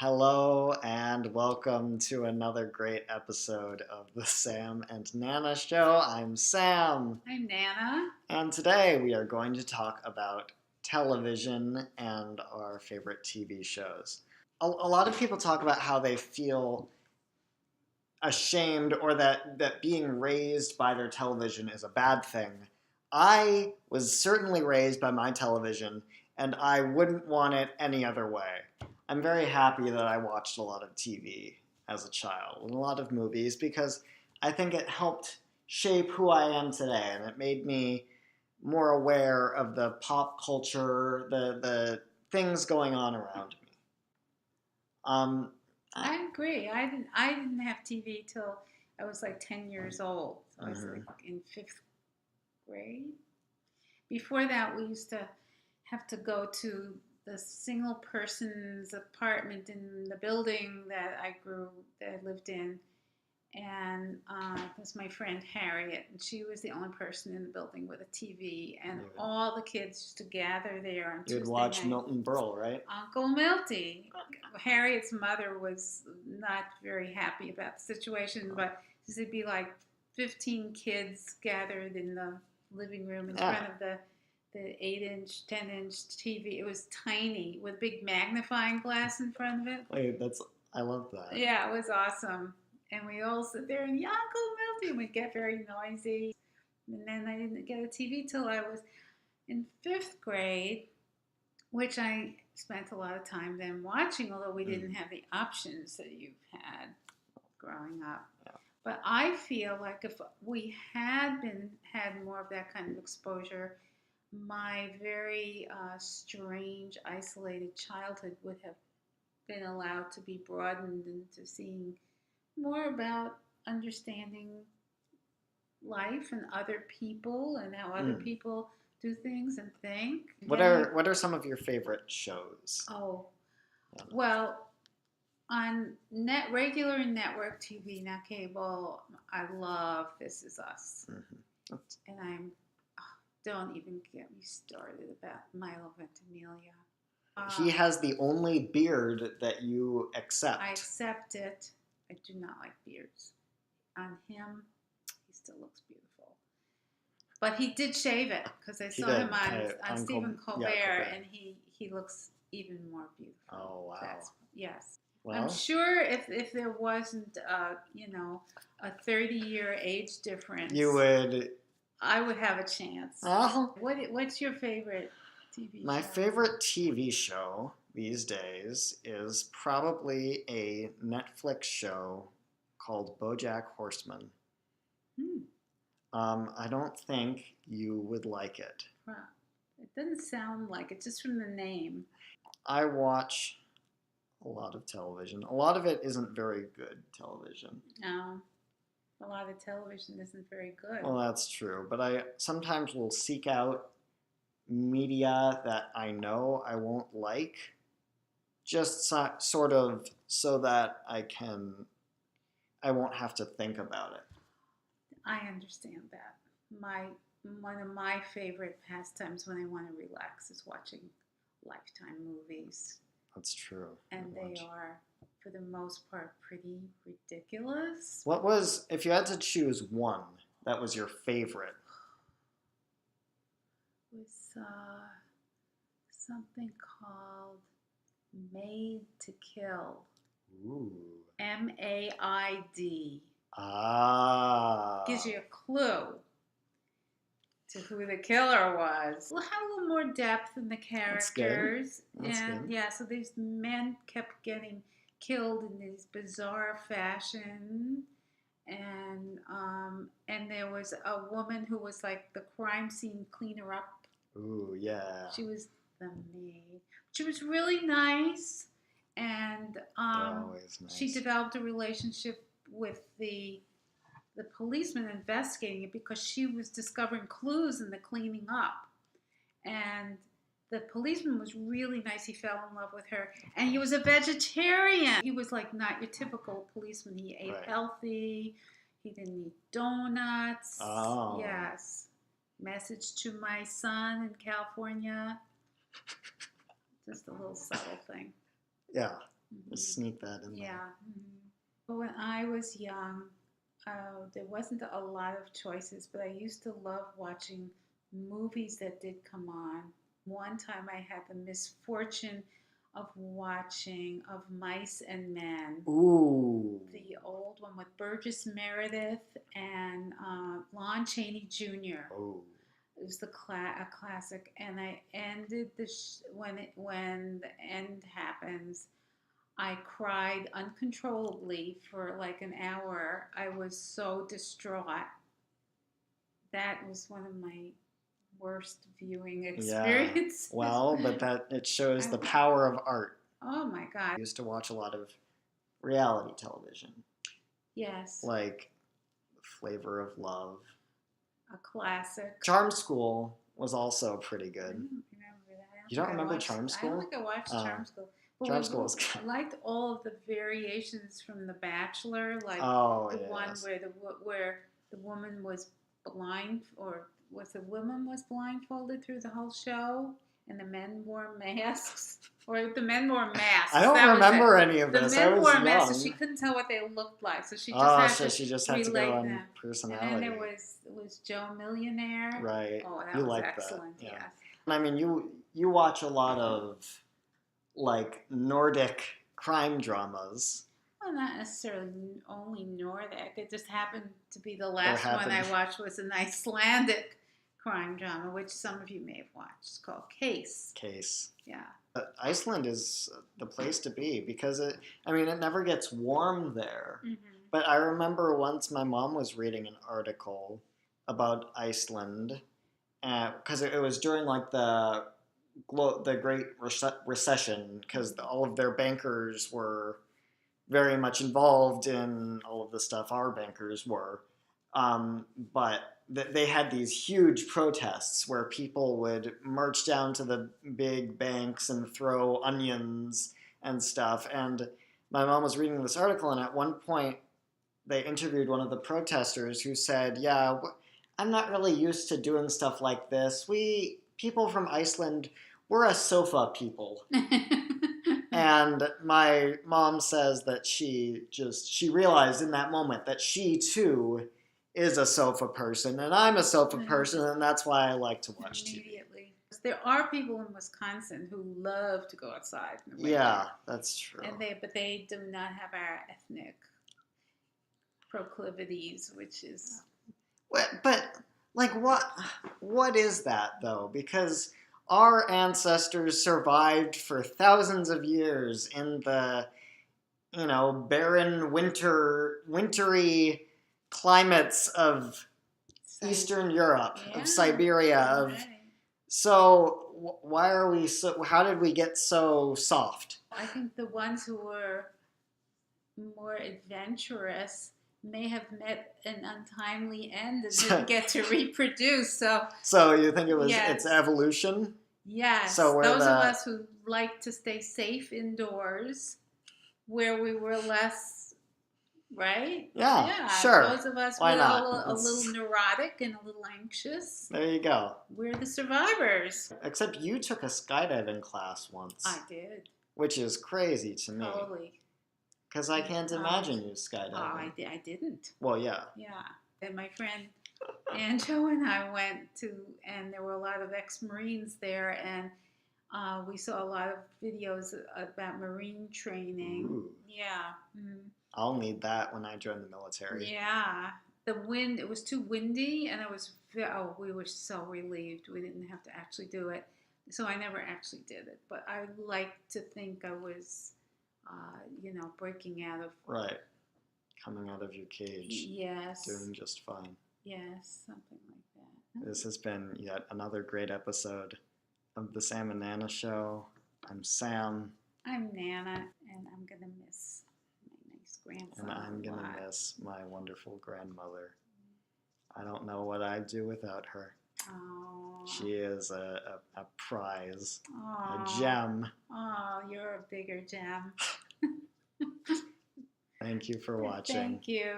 Hello and welcome to another great episode of the Sam and Nana Show. I'm Sam. I'm Nana. And today we are going to talk about television and our favorite TV shows. A lot of people talk about how they feel ashamed or that being raised by their television is a bad thing. I was certainly raised by my television, and I wouldn't want it any other way. I'm very happy that I watched a lot of TV as a child and a lot of movies because I think it helped shape who I am today, and it made me more aware of the pop culture, the things going on around me. Um, I agree. I didn't have TV till I was like 10 years old. So I was mhm. like in fifth grade. Before that, we used to have to go to the single person's apartment in the building that I lived in. And it was my friend Harriet, and she was the only person in the building with a TV. And Yeah. all the kids used to gather there on You'd Tuesday watch night. Milton Berle, right? Uncle Milty. Harriet's mother was not very happy about the situation, but there'd be like 15 kids gathered in the living room in front of the 8-inch, 10-inch TV. It was tiny with a big magnifying glass in front of it. Wait, I love that. Yeah, it was awesome. And we all sit there and Uncle Milty, and we'd get very noisy. And then I didn't get a TV till I was in fifth grade, which I spent a lot of time then watching, although we didn't have the options that you've had growing up. Yeah. But I feel like if we had more of that kind of exposure, my very strange, isolated childhood would have been allowed to be broadened into seeing more about understanding life and other people and how other people do things and think. What are some of your favorite shows? Oh, well, on regular network TV, not cable, I love This Is Us. Mm-hmm. And don't even get me started about Milo Ventimiglia. He has the only beard that you accept. I accept it. I do not like beards. On him, he still looks beautiful. But he did shave it because I saw him on Stephen Colbert, and he looks even more beautiful. Oh, wow. Yes. Well, I'm sure if there wasn't, a 30-year age difference, I would have a chance. What's your favorite TV show? My favorite TV show these days is probably a Netflix show called BoJack Horseman. I don't think you would like it. It doesn't sound like it, just from the name. I watch a lot of television. A lot of it isn't very good television. No, a lot of television isn't very good. Well, that's true. But I sometimes will seek out media that I know I won't like, just sort of so that I won't have to think about it. I understand that. One of my favorite pastimes when I want to relax is watching Lifetime movies. That's true. And they are, for the most part, pretty ridiculous. If you had to choose one that was your favorite? It was something called Made to Kill. Ooh. MAID. Ah. Gives you a clue to who the killer was. We'll have a little more depth in the characters. That's good. Yeah, so these men kept getting killed in this bizarre fashion. And there was a woman who was like the crime scene cleaner up. Ooh, yeah. She was the maid. She was really nice. And always nice. She developed a relationship with the policeman investigating it because she was discovering clues in the cleaning up. And the policeman was really nice. He fell in love with her. And he was a vegetarian. He was like not your typical policeman. He ate healthy. He didn't eat donuts. Oh. Yes. Message to my son in California. Just a little subtle thing. Yeah. Just Mhm. sneak that in there. Yeah. But when I was young, there wasn't a lot of choices, but I used to love watching movies that did come on. One time I had the misfortune of watching Of Mice and Men, Ooh. the old one with Burgess Meredith and Lon Chaney Jr. Oh. It was a classic, and I ended when the end happens. I cried uncontrollably for like an hour. I was so distraught. That was one of my worst viewing Yeah. experiences. Well, but that it shows I, the power of art. oh my I God. used to watch a lot of reality television, Yes, like Flavor of Love. a classic. Charm School was also pretty I good. don't remember that. You don't remember Charm I don't School? think I watched Oh, Charm School. But Charm School is I good. liked all of the variations from The Bachelor, like Oh, the one yes. where the woman was blind, or was the woman was blindfolded through the whole show, and the men wore masks, or the men wore masks. I don't That was it. remember any of The this. I men was wore masks, so young. she couldn't tell what they looked like. So she just Oh, had so to she just had to go relate on them. And then personality. there was Joe Millionaire. Right. Oh, You that was like that. excellent. Yeah. Yes. I mean, you watch a lot of like Nordic crime dramas. Well, not necessarily only Nordic. It just happened to be the There last one happened I watched was an Icelandic crime drama, which some of you may have watched. It's called Case. case. Yeah. Iceland is the place to be because I mean, it never gets warm there. But I remember once my mom was reading an article about Iceland because it was during like the Great Recession because all of their bankers were very much involved in all of the stuff our bankers were. But they had these huge protests where people would march down to the big banks and throw onions and stuff. And my mom was reading this article, and at one point, they interviewed one of the protesters who said, "Yeah, I'm not really used to doing stuff like this. We people from Iceland, we're a sofa people." And my mom says that she realized in that moment that she too is a sofa person, and I'm a sofa person, and that's why I like to watch TV. Immediately. There are people in Wisconsin who love to go outside in the winter. Yeah, that's true. But they do not have our ethnic proclivities, which is. But like what is that though? Because our ancestors survived for thousands of years in the barren wintry climates of Eastern Europe, of Siberia, of so why are we so? How did we get so soft? I think the ones who were more adventurous may have met an untimely end and didn't get to reproduce. So you think yes. It's evolution? Yes. So those of us who like to stay safe indoors, where we were less, right? Yeah, sure. Those of us Why were not? a little neurotic and a little anxious. There you go. We're the survivors. Except you took a skydiving class once. I did. Which is crazy to me. Totally. Because I can't imagine you skydiving. Oh, I didn't. Well, yeah. Yeah. And my friend Anjo and I went to, and there were a lot of ex-Marines there, and we saw a lot of videos about Marine training. Ooh. Yeah. Mm. I'll need that when I join the military. Yeah. The wind, it was too windy, and we were so relieved we didn't have to actually do it. So I never actually did it, but I like to think I was, breaking out of. Right. Coming out of your cage. Yes. Doing just fine. Yes, something like that. This has been yet another great episode of the Sam and Nana Show. I'm Sam. I'm Nana, and I'm going to miss my nice grandson. And I'm going to miss my wonderful grandmother. I don't know what I'd do without her. Oh. She is a prize, Aww. a gem. Oh, you're a bigger gem. Thank you for watching. Thank you.